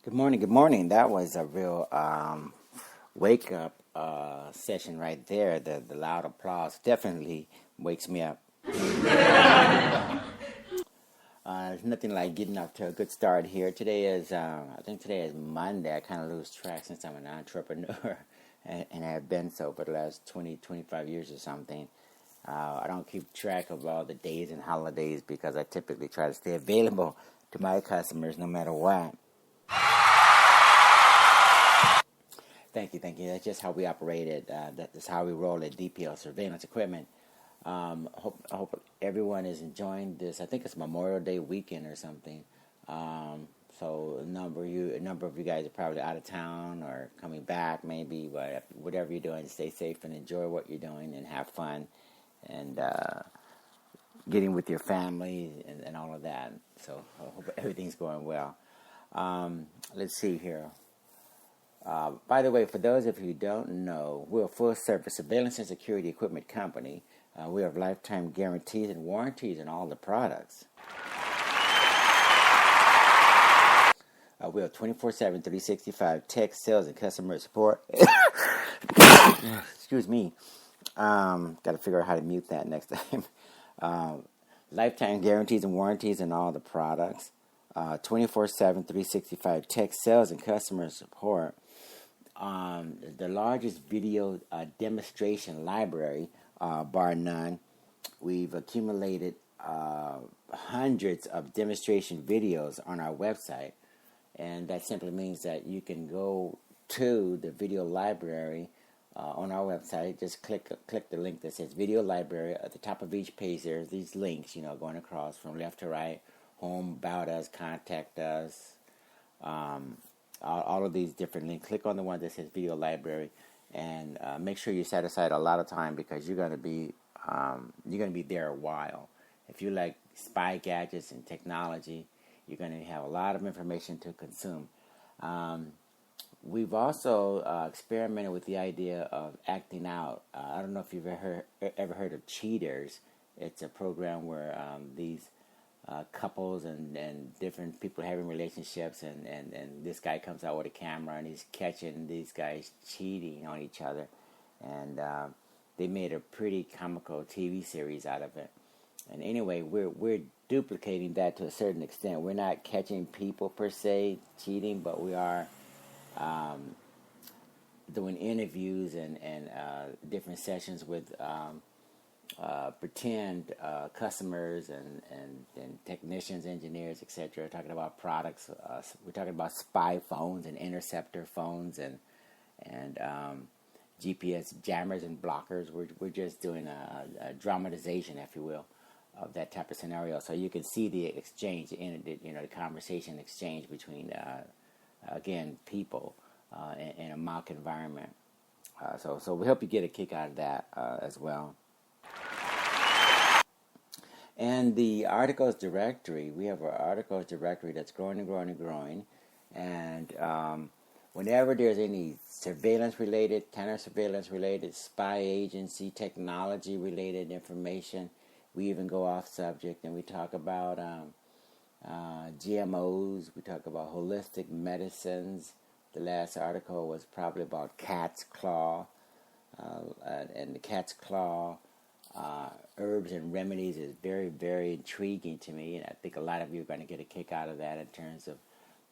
Good morning. Good morning. That was a real wake up session right there. The loud applause definitely wakes me up. There's nothing like getting off to a good start here. Today is, I think today is Monday. I kind of lose track since I'm an entrepreneur and I have been so for the last 20, 25 years or something. I don't keep track of all the days and holidays because I typically try to stay available to my customers no matter what. Thank you. That's just how we operated. That's how we roll at DPL Surveillance Equipment. I hope everyone is enjoying this. I think it's Memorial Day weekend or something. So a number of you guys are probably out of town or coming back, maybe. But whatever you're doing, stay safe and enjoy what you're doing and have fun and getting with your family and all of that. So I hope everything's going well. Let's see here. By the way, for those of you who don't know, we're a full-service surveillance and security equipment company. We have lifetime guarantees and warranties on all the products. We have 24/7, 365 tech, sales, and customer support. Excuse me. Got to figure out how to mute that next time. Lifetime guarantees and warranties on all the products. 24/7, 365 tech, sales, and customer support. The largest video demonstration library, bar none. We've accumulated hundreds of demonstration videos on our website, and that simply means that you can go to the video library on our website. Just click the link that says Video Library. At the top of each page, there's these links, going across from left to right: home, about us, contact us. All of these different links. Click on the one that says Video Library, and make sure you set aside a lot of time because you're going to be there a while. If you like spy gadgets and technology, you're going to have a lot of information to consume. We've also experimented with the idea of acting out. I don't know if you've ever heard of Cheaters. It's a program where these couples and different people having relationships, and this guy comes out with a camera and he's catching these guys cheating on each other, and they made a pretty comical TV series out of it. And anyway, we're duplicating that to a certain extent. We're not catching people per se cheating, but we are doing interviews and different sessions with pretend customers and technicians, engineers, etc. Talking about products. We're talking about spy phones and interceptor phones and GPS jammers and blockers. We're just doing a dramatization, if you will, of that type of scenario, so you can see the exchange, the conversation exchange between again people in a mock environment. So we hope you get a kick out of that as well. And the articles directory, we have our articles directory that's growing and growing and growing. And whenever there's any surveillance-related, counter-surveillance-related, spy agency, technology-related information, we even go off subject and we talk about GMOs, we talk about holistic medicines. The last article was probably about cat's claw, and the cat's claw herbs and remedies is very, very intriguing to me, and I think a lot of you are going to get a kick out of that in terms of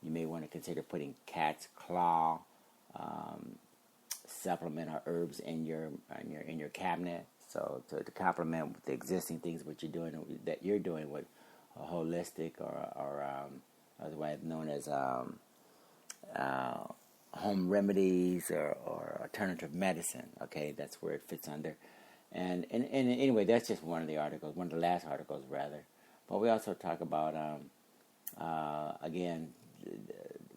you may want to consider putting cat's claw supplement or herbs in your cabinet, so to complement the existing things that you're doing with a holistic or otherwise known as home remedies or alternative medicine. Okay, that's where it fits under. And anyway, that's just one of the articles, one of the last articles, rather. But we also talk about, again,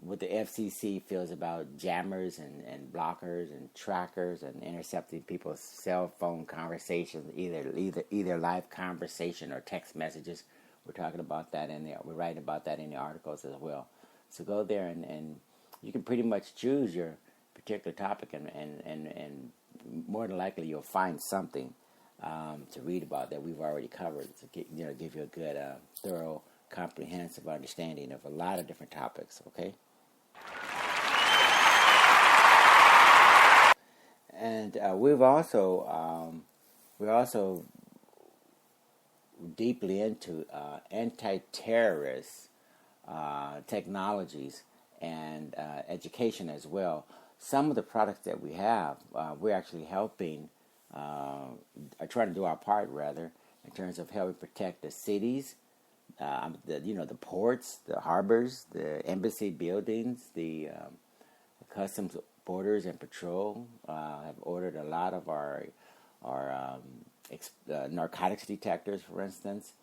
what the FCC feels about jammers and blockers and trackers and intercepting people's cell phone conversations, either live conversation or text messages. We're talking about that in there. We're writing about that in the articles as well. So go there and you can pretty much choose your particular topic and more than likely you'll find something to read about that we've already covered to give you a good, thorough, comprehensive understanding of a lot of different topics. Okay. And we're also deeply into anti-terrorist technologies and education as well. Some of the products that we have, we're actually helping, are trying to do our part rather, in terms of helping protect the cities, the ports, the harbors, the embassy buildings, the customs borders and patrol. Have ordered a lot of our narcotics detectors, for instance,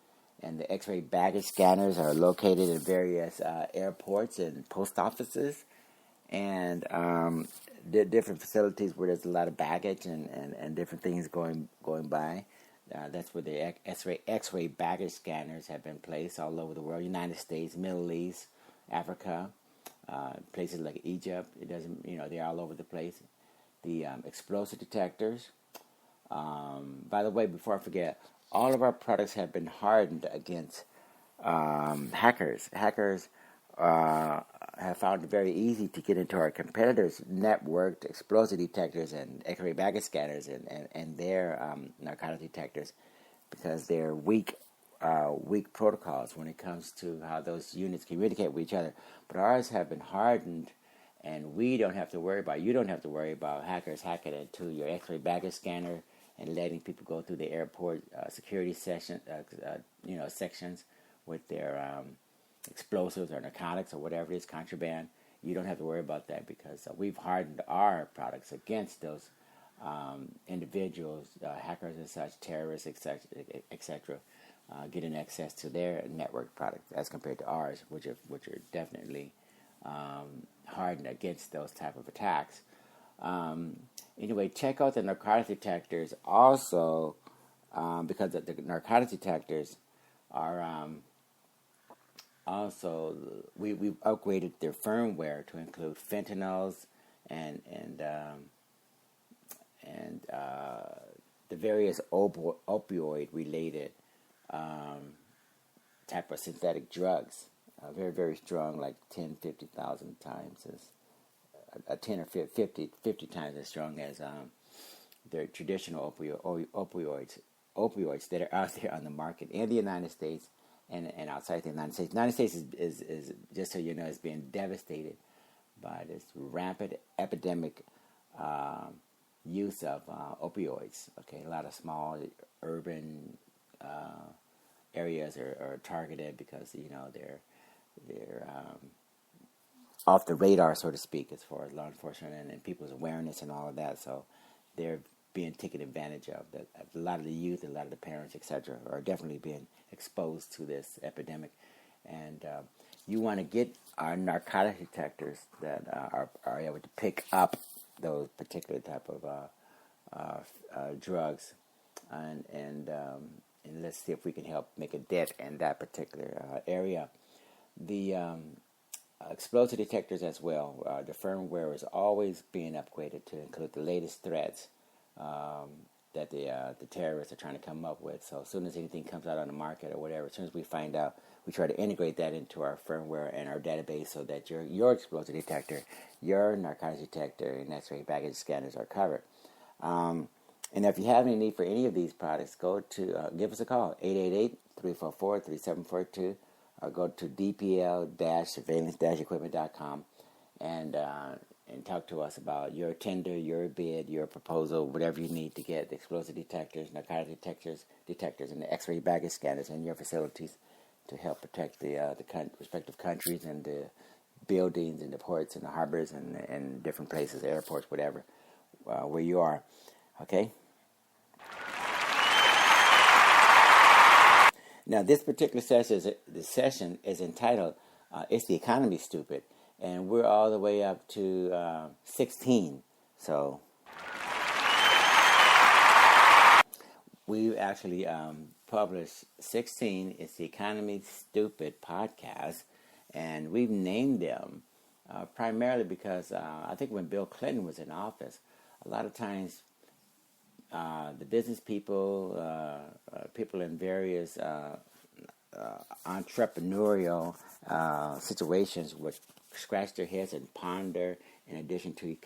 and the X-ray baggage scanners are located in various airports and post offices, and different facilities where there's a lot of baggage and different things going by. That's where the X-ray baggage scanners have been placed all over the world: United States, Middle East, Africa, places like Egypt. It doesn't, they're all over the place. The explosive detectors. By the way, before I forget, all of our products have been hardened against hackers. Hackers have found it very easy to get into our competitors' networked explosive detectors and X-ray baggage scanners and their narcotic detectors, because they're weak protocols when it comes to how those units communicate with each other. But ours have been hardened, and you don't have to worry about hackers hacking into your X-ray baggage scanner and letting people go through the airport security sections with their explosives or narcotics or whatever it is, contraband. You don't have to worry about that, because we've hardened our products against those individuals, hackers and such, terrorists, etc., getting access to their network products as compared to ours, which are definitely hardened against those type of attacks. Anyway, check out the narcotic detectors also, because the narcotic detectors are also, we've upgraded their firmware to include fentanyls and the various opioid related type of synthetic drugs. Very, very strong, like 10, 50,000 times as 10 or 50 times as strong as their traditional opioids that are out there on the market in the United States and outside the United States. The United States is just so you know, is being devastated by this rampant epidemic use of opioids. Okay, a lot of small urban areas are targeted because they're off the radar, so to speak, as far as law enforcement and people's awareness and all of that. So they're being taken advantage of. A lot of the youth, a lot of the parents, etc., are definitely being exposed to this epidemic. And you want to get our narcotic detectors that are able to pick up those particular type of drugs, and let's see if we can help make a dent in that particular area. The explosive detectors as well. The firmware is always being upgraded to include the latest threats that the terrorists are trying to come up with. So as soon as anything comes out on the market or whatever, as soon as we find out, we try to integrate that into our firmware and our database so that your explosive detector, your narcotics detector, and X-ray baggage scanners are covered. And if you have any need for any of these products, go to give us a call, 888-344-3742. Or go to DPL-surveillance-equipment.com and talk to us about your tender, your bid, your proposal, whatever you need to get the explosive detectors, narcotic detectors, and the X-ray baggage scanners in your facilities to help protect the respective countries and the buildings and the ports and the harbors and different places, airports, whatever, where you are. Okay? Now, this particular session is entitled, Is the Economy Stupid? And we're all the way up to 16. So, we actually published 16. It's the Economy Stupid podcast. And we've named them primarily because I think when Bill Clinton was in office, a lot of times the business people, people in various entrepreneurial situations would scratch their heads and ponder. In addition to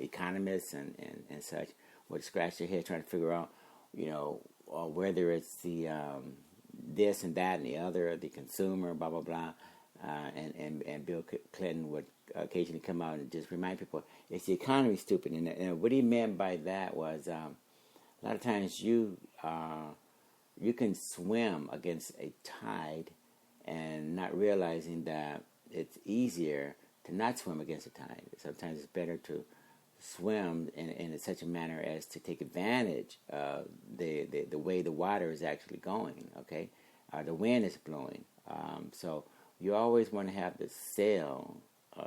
economists and such would scratch their heads trying to figure out whether it's the this and that and the other, the consumer, blah blah blah, and Bill Clinton would occasionally come out and just remind people it's the economy, stupid. And what he meant by that was a lot of times you can swim against a tide and not realizing that it's easier to not swim against a tide. Sometimes it's better to swim in such a manner as to take advantage of the way the water is actually going, okay? The wind is blowing. So you always want to have the sail,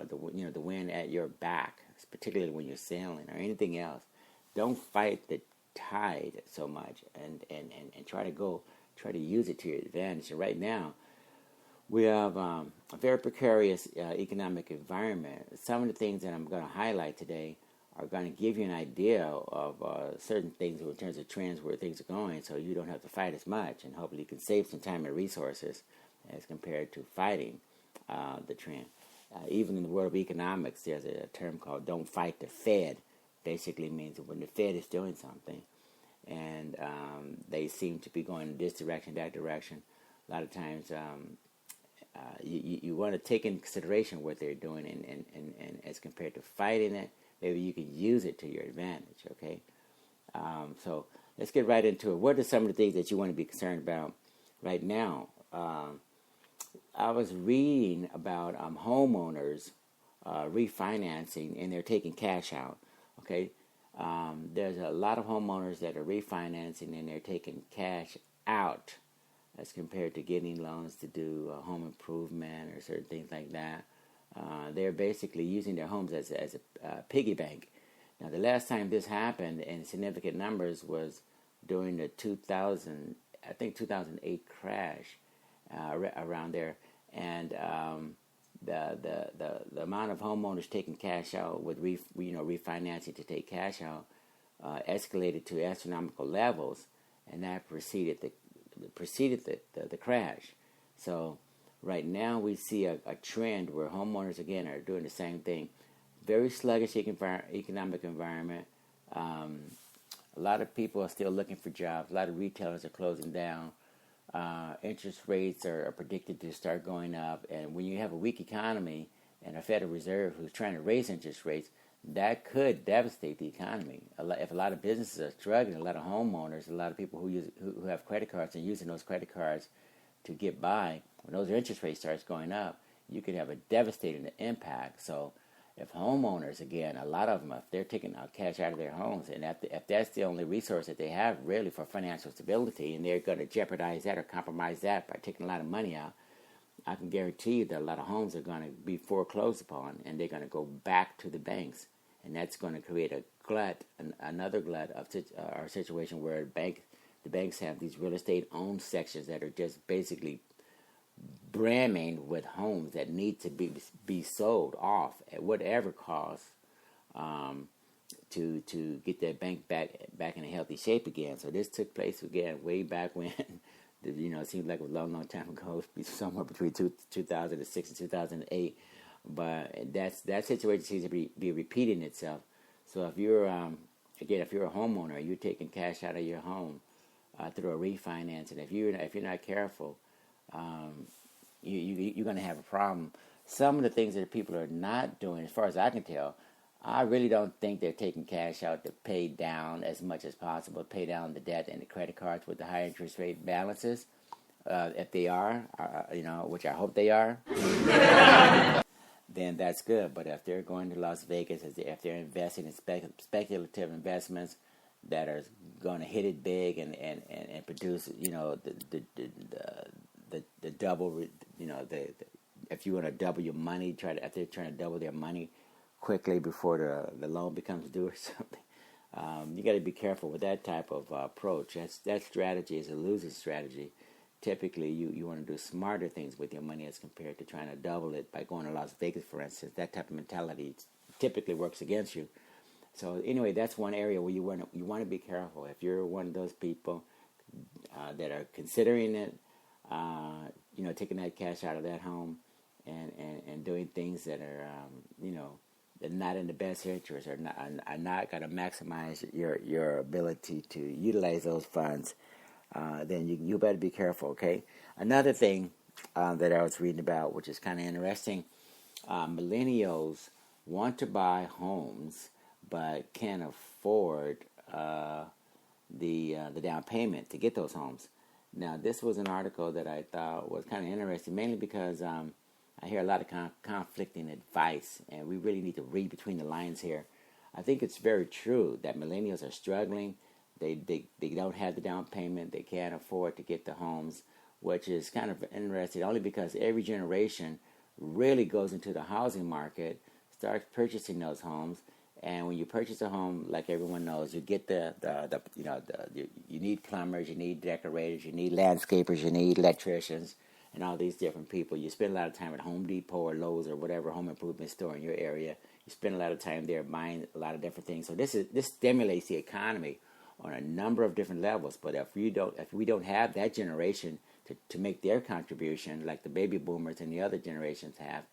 the wind at your back, particularly when you're sailing or anything else. Don't fight the tide so much and try to use it to your advantage. And right now, we have a very precarious economic environment. Some of the things that I'm going to highlight today are going to give you an idea of certain things in terms of trends where things are going, so you don't have to fight as much, and hopefully you can save some time and resources as compared to fighting the trend. Even in the world of economics, there's a term called "don't fight the Fed." Basically means that when the Fed is doing something and they seem to be going in this direction, that direction, a lot of times you want to take into consideration what they're doing, and as compared to fighting it, maybe you can use it to your advantage, okay? So let's get right into it. What are some of the things that you want to be concerned about right now? I was reading about homeowners refinancing, and they're taking cash out, okay? There's a lot of homeowners that are refinancing, and they're taking cash out as compared to getting loans to do home improvement or certain things like that. They're basically using their homes as a piggy bank. Now, the last time this happened in significant numbers was during the 2008 crash around there, and the amount of homeowners taking cash out with refinancing to take cash out escalated to astronomical levels, and that preceded the crash. So right now we see a trend where homeowners again are doing the same thing. Very sluggish economic environment. A lot of people are still looking for jobs. A lot of retailers are closing down. Interest rates are predicted to start going up. And when you have a weak economy and a Federal Reserve who's trying to raise interest rates, that could devastate the economy. If a lot of businesses are struggling, a lot of homeowners, a lot of people who have credit cards and using those credit cards to get by, when those interest rates starts going up, you could have a devastating impact. So if homeowners, again, a lot of them, if they're taking out cash out of their homes, and if that's the only resource that they have really for financial stability, and they're going to jeopardize that or compromise that by taking a lot of money out, I can guarantee you that a lot of homes are going to be foreclosed upon, and they're going to go back to the banks, and that's going to create another glut of our situation where the banks have these real estate owned sections that are just basically brimming with homes that need to be sold off at whatever cost to get that bank back in a healthy shape again. So this took place again way back when. It seems like a long time ago, somewhere between 2006 and 2008. But that situation seems to be repeating itself. So if you're if you're a homeowner, you're taking cash out of your home through a refinance, and if you're not careful, you're going to have a problem. Some of the things that people are not doing, as far as I can tell, I really don't think they're taking cash out to pay down as much as possible, pay down the debt and the credit cards with the high interest rate balances. If they are, which I hope they are, then that's good. But if they're going to Las Vegas, if they're investing in speculative investments that are going to hit it big and produce, the double, if you want to double your money, if they're trying to double their money quickly before the loan becomes due or something, you got to be careful with that type of approach. That strategy is a losing strategy. Typically, you want to do smarter things with your money as compared to trying to double it by going to Las Vegas, for instance. That type of mentality typically works against you. So anyway, that's one area where you want to be careful. If you're one of those people that are considering it, taking that cash out of that home, and doing things that are that are not in the best interest, or are not going to maximize your ability to utilize those funds, then you better be careful. Okay. Another thing that I was reading about, which is kind of interesting, millennials want to buy homes but can't afford the down payment to get those homes. Now, this was an article that I thought was kind of interesting, mainly because I hear a lot of conflicting advice, and we really need to read between the lines here. I think it's very true that millennials are struggling. They don't have the down payment. They can't afford to get the homes, which is kind of interesting, only because every generation really goes into the housing market, starts purchasing those homes, and when you purchase a home, like everyone knows, you get you need plumbers, you need decorators, you need landscapers, you need electricians, and all these different people. You spend a lot of time at Home Depot or Lowe's or whatever home improvement store in your area. You spend a lot of time there buying a lot of different things. So this stimulates the economy on a number of different levels. But if we don't have that generation to make their contribution, like the baby boomers and the other generations have,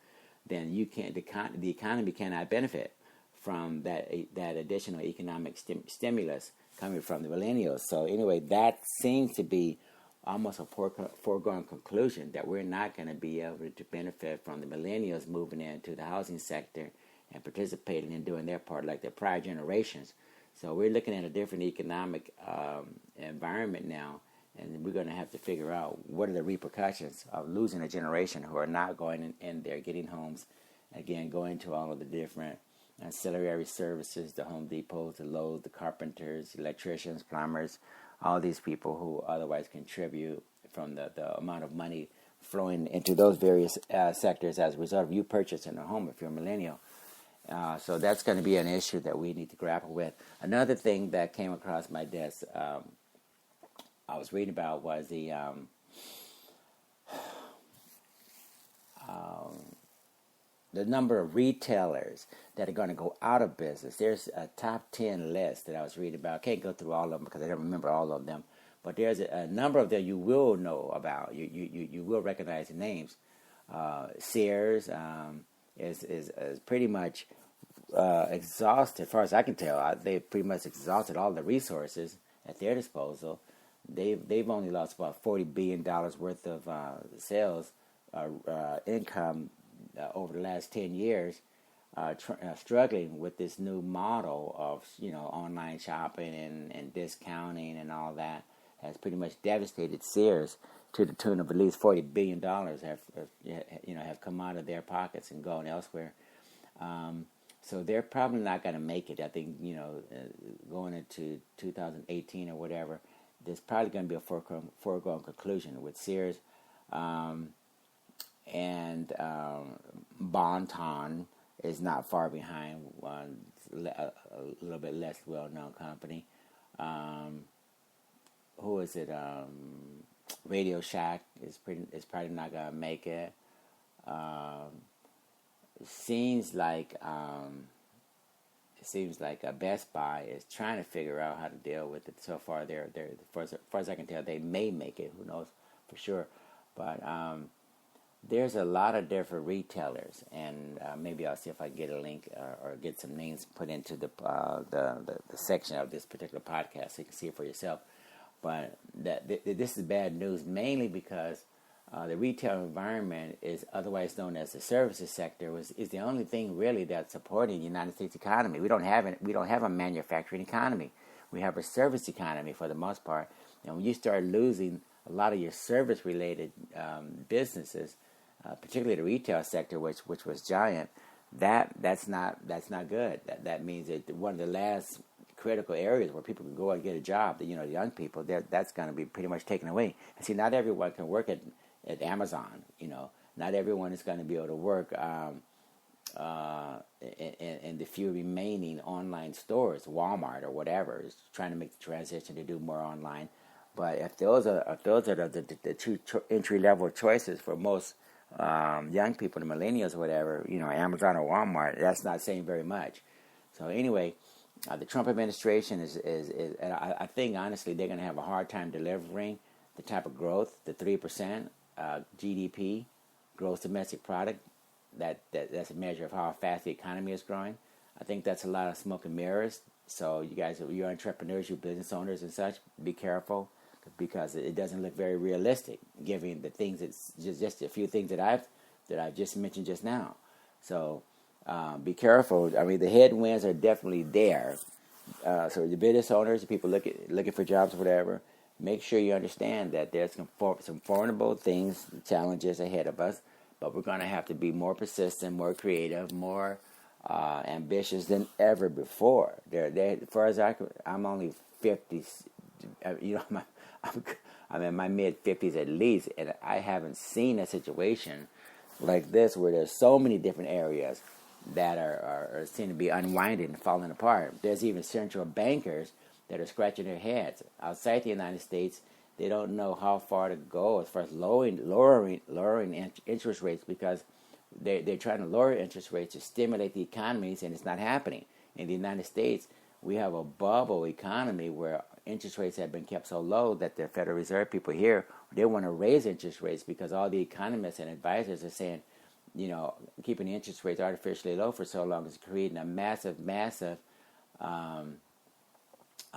then the economy cannot benefit from that additional economic stimulus coming from the millennials. So anyway, that seems to be almost a foregone conclusion, that we're not going to be able to benefit from the millennials moving into the housing sector and participating in doing their part like their prior generations. So we're looking at a different economic environment now, and we're going to have to figure out what are the repercussions of losing a generation who are not going in there getting homes, again, going to all of the different ancillary services, the Home Depots, the Lowe's, the carpenters, electricians, plumbers, all these people who otherwise contribute from the amount of money flowing into those various sectors as a result of you purchasing a home if you're a millennial. So that's going to be an issue that we need to grapple with. Another thing that came across my desk I was reading about was the number of retailers that are going to go out of business. There's a top 10 list that I was reading about. I can't go through all of them because I don't remember all of them. But there's a number of them you will know about. You will recognize the names. Sears is pretty much exhausted, as far as I can tell. They've pretty much exhausted all the resources at their disposal. They've only lost about $40 billion worth of sales income over the last 10 years, struggling with this new model of online shopping and discounting and all that has pretty much devastated Sears to the tune of at least $40 billion have come out of their pockets and gone elsewhere. So they're probably not going to make it. I think going into 2018 or whatever, there's probably going to be a foregone conclusion with Sears. And Bon-Ton is not far behind, a little bit less well-known company. Who is it? Radio Shack is probably not gonna make it. It seems like a Best Buy is trying to figure out how to deal with it. So far, they're as far as I can tell, they may make it. Who knows for sure? But there's a lot of different retailers, and maybe I'll see if I can get a link or get some names put into the section of this particular podcast so you can see it for yourself. But this is bad news, mainly because the retail environment is otherwise known as the services sector, is the only thing really that's supporting the United States economy. We don't have a manufacturing economy. We have a service economy for the most part. And when you start losing a lot of your service-related businesses, particularly the retail sector, which was giant, that's not good. That means that one of the last critical areas where people can go and get a job, the young people, that's going to be pretty much taken away. And see, not everyone can work at Amazon. Not everyone is going to be able to work in the few remaining online stores, Walmart or whatever, is trying to make the transition to do more online. But if those are the two entry level choices for most young people, the millennials or whatever, Amazon or Walmart, that's not saying very much. So anyway, the Trump administration is and I think honestly they're going to have a hard time delivering the type of growth, the 3% GDP gross domestic product, that's a measure of how fast the economy is growing. I think that's a lot of smoke and mirrors. So you guys, you're entrepreneurs, you're business owners and such, be careful because it doesn't look very realistic, given the things it's just a few things that I've just mentioned just now. So be careful. I mean, the headwinds are definitely there. So the business owners, the people looking for jobs or whatever, make sure you understand that there's some formidable things, challenges ahead of us, but we're going to have to be more persistent, more creative, more ambitious than ever before. As far as I'm only 50. I'm in my mid 50s at least, and I haven't seen a situation like this where there's so many different areas that are seem to be unwinding and falling apart. There's even central bankers that are scratching their heads. Outside the United States, they don't know how far to go as far as lowering interest rates, because they're trying to lower interest rates to stimulate the economies, and it's not happening. In the United States, we have a bubble economy where interest rates have been kept so low that the Federal Reserve people here, they want to raise interest rates because all the economists and advisors are saying, keeping the interest rates artificially low for so long is creating a massive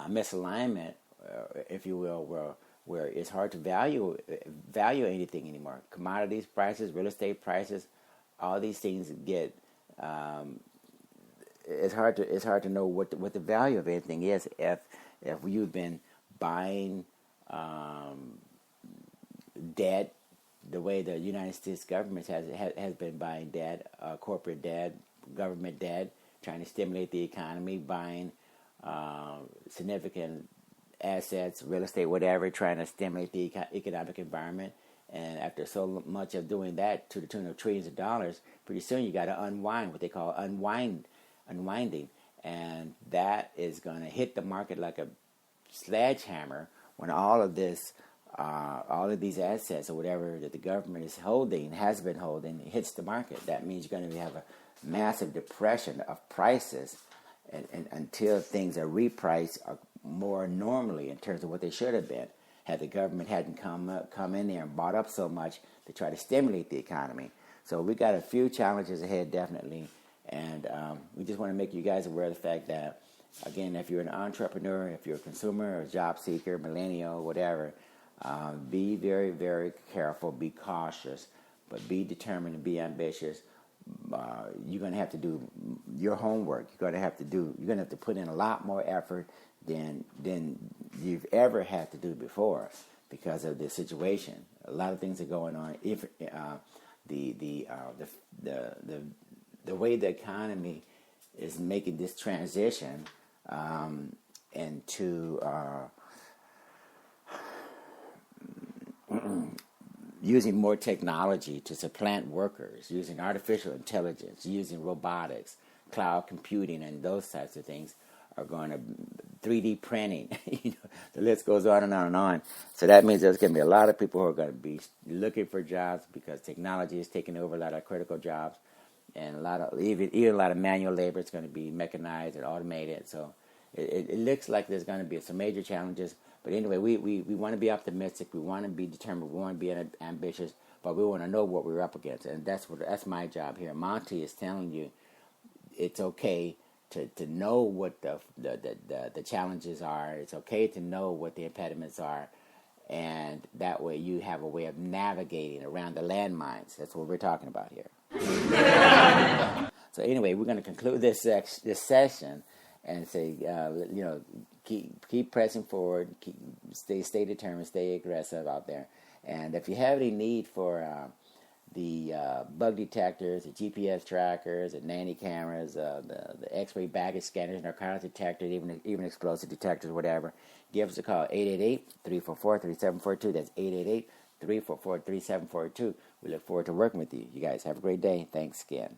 misalignment, if you will, where it's hard to value anything anymore. Commodities prices, real estate prices, all these things get. It's hard to know what the value of anything is if you've been buying debt the way the United States government has been buying debt, corporate debt, government debt, trying to stimulate the economy, buying significant assets, real estate, whatever, trying to stimulate the economic environment. And after so much of doing that to the tune of trillions of dollars, pretty soon you got to unwind, what they call unwinding. And that is going to hit the market like a sledgehammer when all of these assets or whatever that the government has been holding, hits the market. That means you're going to have a massive depression of prices and until things are repriced more normally in terms of what they should have been, had the government hadn't come in there and bought up so much to try to stimulate the economy. So we got a few challenges ahead, definitely, and we just want to make you guys aware of the fact that, again, if you're an entrepreneur, if you're a consumer or a job seeker, millennial, whatever, be very, very careful, be cautious, but be determined and be ambitious. You're going to have to do your homework. You're going to have to put in a lot more effort than you've ever had to do before because of the situation. A lot of things are going on. If the way the economy is making this transition into using more technology to supplant workers, using artificial intelligence, using robotics, cloud computing, and those types of things are going to 3D printing. The list goes on and on and on. So that means there's going to be a lot of people who are going to be looking for jobs because technology is taking over a lot of critical jobs, and even a lot of manual labor is going to be mechanized and automated. So it looks like there's going to be some major challenges. But anyway, we want to be optimistic. We want to be determined. We want to be ambitious. But we want to know what we're up against, and that's my job here. Monty is telling you it's okay to know what the challenges are. It's okay to know what the impediments are, and that way you have a way of navigating around the landmines. That's what we're talking about here. So anyway, we're going to conclude this session and say, keep pressing forward, stay determined, stay aggressive out there. And if you have any need for the bug detectors, the GPS trackers, the Nanny cameras, the X-ray baggage scanners, narcotic detectors, even explosive detectors, whatever, give us a call, 888-344-3742. That's 888-344-3742. We look forward to working with you. You guys have a great day. Thanks again.